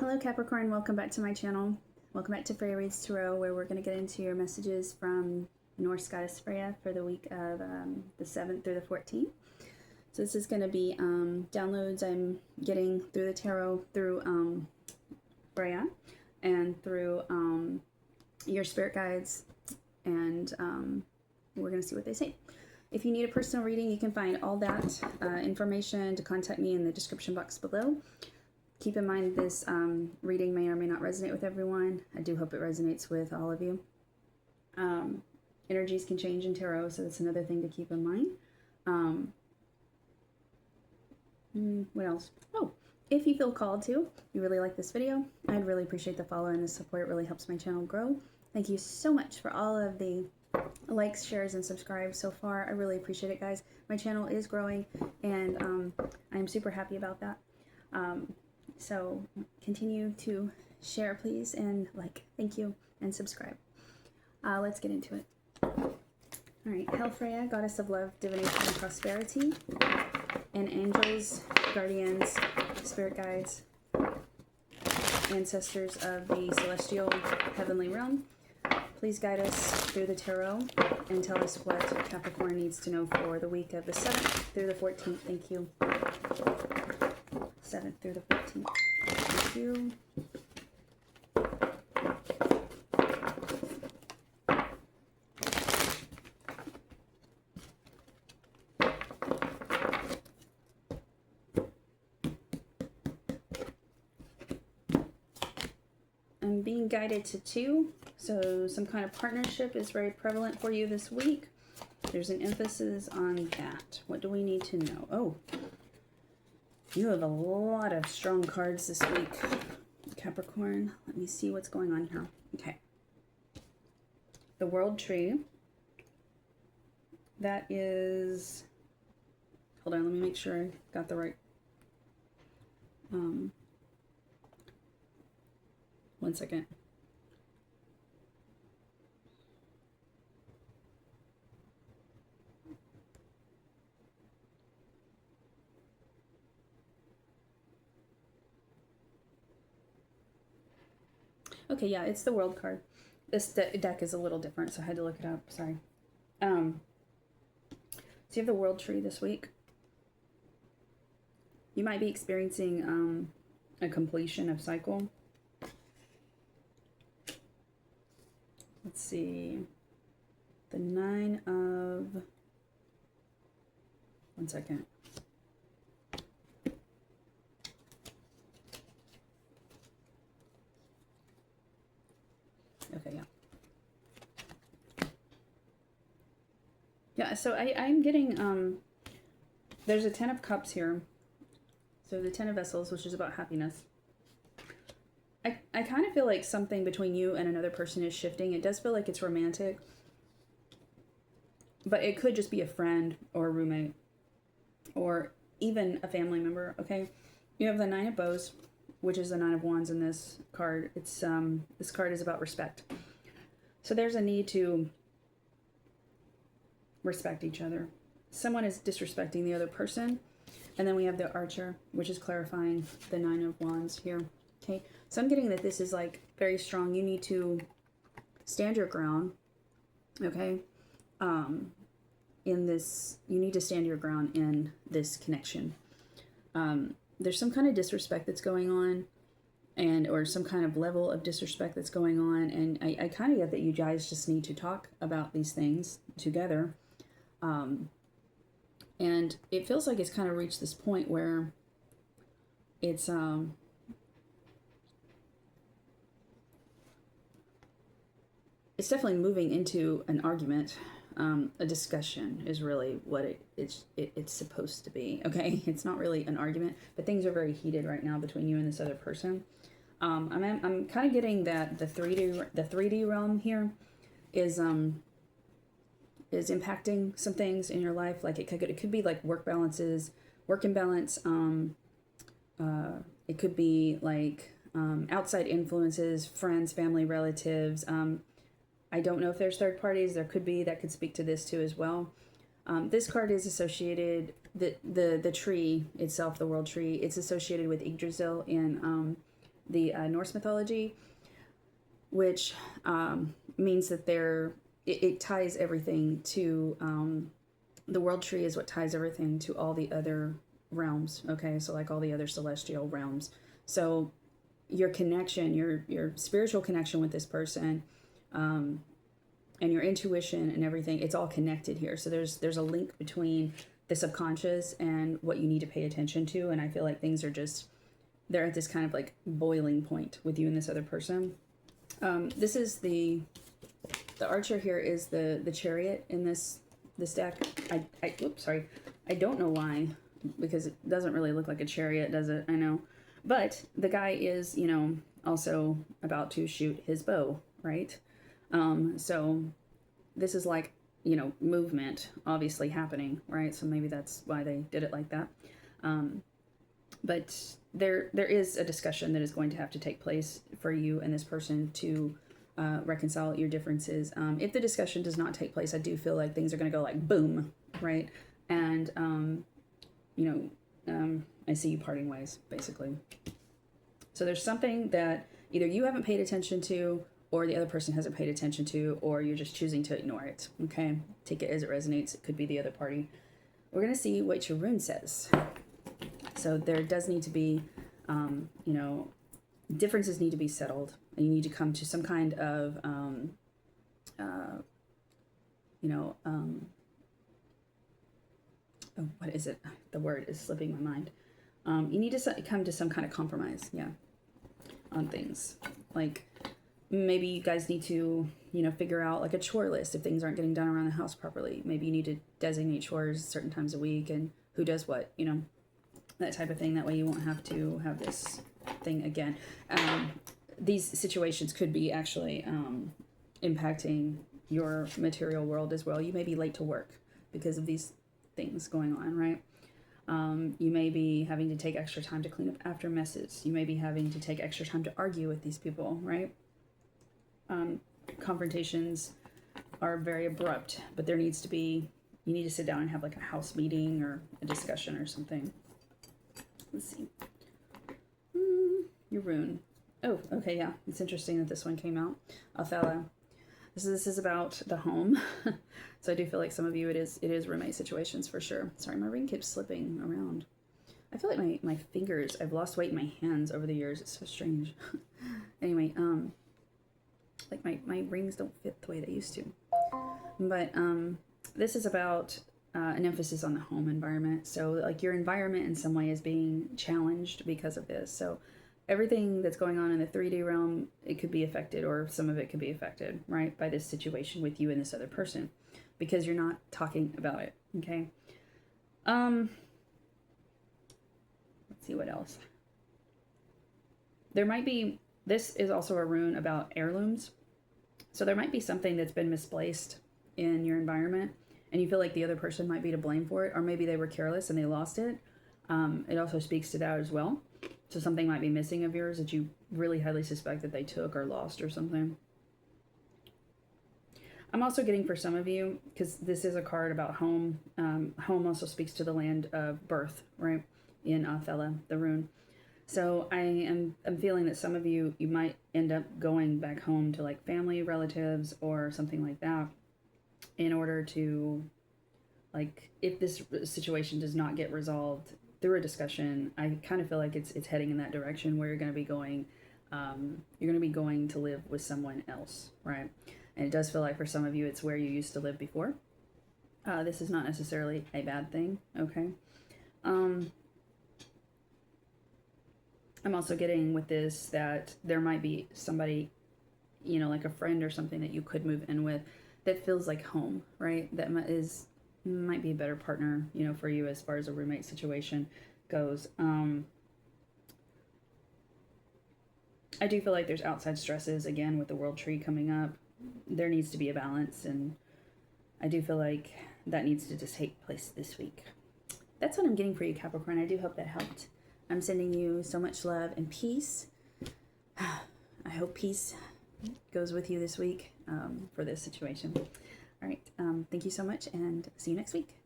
Hello Capricorn, welcome back to my channel. Welcome back to Freya Reads Tarot, where we're going to get into your messages from Norse Goddess Freya for the week of the 7th through the 14th. So this is going to be downloads I'm getting through the tarot through Freya and through your spirit guides, and we're going to see what they say. If you need a personal reading, you can find all that information to contact me in the description box below. Keep in mind this reading may or may not resonate with everyone. I do hope it resonates with all of you. Energies can change in tarot, so that's another thing to keep in mind. What else? Oh, if you feel called to, you really like this video, I'd really appreciate the follow and the support. It really helps my channel grow. Thank you so much for all of the likes, shares, and subscribes so far. I really appreciate it, guys. My channel is growing, and I'm super happy about that. So continue to share, please, and like. Thank you, and subscribe. Let's get into it. All right, Hail Freya, goddess of love, divination, and prosperity, and angels, guardians, spirit guides, ancestors of the celestial heavenly realm, please guide us through the tarot and tell us what Capricorn needs to know for the week of the 7th through the 14th. Thank you. 7th through the 14th. Thank you. I'm being guided to 2, so some kind of partnership is very prevalent for you this week. There's an emphasis on that. What do we need to know? Oh, you have a lot of strong cards this week, Capricorn. Let me see what's going on here. Okay. The World Tree. That is... Hold on, let me make sure I got the right... One second. Okay, yeah, it's the World card. This deck is a little different, so I had to look it up. Sorry. So you have the World Tree this week. You might be experiencing a completion of cycle. Let's see. The 9 of... One second. Okay, yeah. Yeah, so I'm getting, there's a 10 of Cups here. So the 10 of Vessels, which is about happiness. I kind of feel like something between you and another person is shifting. It does feel like it's romantic. But it could just be a friend or a roommate. Or even a family member, okay? You have the 9 of Bows, which is the 9 of Wands in this card. It's this card is about respect. So there's a need to respect each other. Someone is disrespecting the other person. And then we have the Archer, which is clarifying the 9 of Wands here. Okay, so I'm getting that this is like very strong. You need to stand your ground. Okay, in this, you need to stand your ground in this connection. There's some kind of disrespect that's going on, or some kind of level of disrespect that's going on, and I kind of get that you guys just need to talk about these things together. And it feels like it's kind of reached this point where it's definitely moving into an argument. A discussion is really what it's supposed to be. Okay, it's not really an argument, but things are very heated right now between you and this other person. I'm kind of getting that the 3D realm here is impacting some things in your life. Like it could be like work imbalance. It could be like outside influences, friends, family, relatives. I don't know if there's third parties. There could be, that could speak to this too as well. This card is associated, the tree itself, the World Tree, it's associated with Yggdrasil in the Norse mythology, which means that it ties everything to, the world tree is what ties everything to all the other realms, okay? So like all the other celestial realms. So your connection, your spiritual connection with this person, and your intuition and everything, it's all connected here. So there's a link between the subconscious and what you need to pay attention to. And I feel like things are just, they're at this kind of like boiling point with you and this other person. This is the archer here is the chariot in this deck. Oops, sorry. I don't know why, because it doesn't really look like a chariot, does it? I know. But the guy is, you know, also about to shoot his bow, right? So this is like, you know, movement obviously happening, right? So maybe that's why they did it like that. But there is a discussion that is going to have to take place for you and this person to reconcile your differences. If the discussion does not take place, I do feel like things are going to go like boom, right? And, you know, I see you parting ways, basically. So there's something that either you haven't paid attention to, or the other person hasn't paid attention to, or you're just choosing to ignore it, okay? Take it as it resonates. It could be the other party. We're going to see what your rune says. So there does need to be, you know, differences need to be settled, and you need to come to some kind of, you know, oh, what is it? The word is slipping my mind. You need to come to some kind of compromise, yeah, on things. Like, maybe you guys need to, you know, figure out like a chore list if things aren't getting done around the house properly. Maybe you need to designate chores certain times a week and who does what, you know, that type of thing. That way you won't have to have this thing again. These situations could be actually impacting your material world as well. You may be late to work because of these things going on, right? You may be having to take extra time to clean up after messes. You may be having to take extra time to argue with these people, right? Confrontations are very abrupt, but there needs to be, you need to sit down and have like a house meeting or a discussion or something. Let's see. Your rune. Oh, okay, yeah. It's interesting that this one came out. Othello. This is about the home. So I do feel like some of you, it is roommate situations for sure. Sorry, my ring keeps slipping around. I feel like my fingers, I've lost weight in my hands over the years. It's so strange. Anyway, like my rings don't fit the way they used to. But this is about an emphasis on the home environment. So like your environment in some way is being challenged because of this. So everything that's going on in the 3D realm, it could be affected, or some of it could be affected, right, by this situation with you and this other person, because you're not talking about it, okay? Let's see what else. There might be, this is also a rune about heirlooms. So there might be something that's been misplaced in your environment, and you feel like the other person might be to blame for it, or maybe they were careless and they lost it. It also speaks to that as well. So something might be missing of yours that you really highly suspect that they took or lost or something. I'm also getting for some of you, because this is a card about home. Home also speaks to the land of birth, right? In Othello, the rune. So I'm feeling that some of you might end up going back home to like family, relatives, or something like that, in order to, like, if this situation does not get resolved through a discussion, I kind of feel like it's heading in that direction where you're going to be going, to live with someone else, right? And it does feel like for some of you, it's where you used to live before. This is not necessarily a bad thing, okay? I'm also getting with this that there might be somebody, you know, like a friend or something that you could move in with that feels like home, right? That might be a better partner, you know, for you as far as a roommate situation goes. I do feel like there's outside stresses, again, with the world tree coming up. There needs to be a balance, and I do feel like that needs to just take place this week. That's what I'm getting for you, Capricorn. I do hope that helped. I'm sending you so much love and peace. I hope peace goes with you this week for this situation. All right. Thank you so much, and see you next week.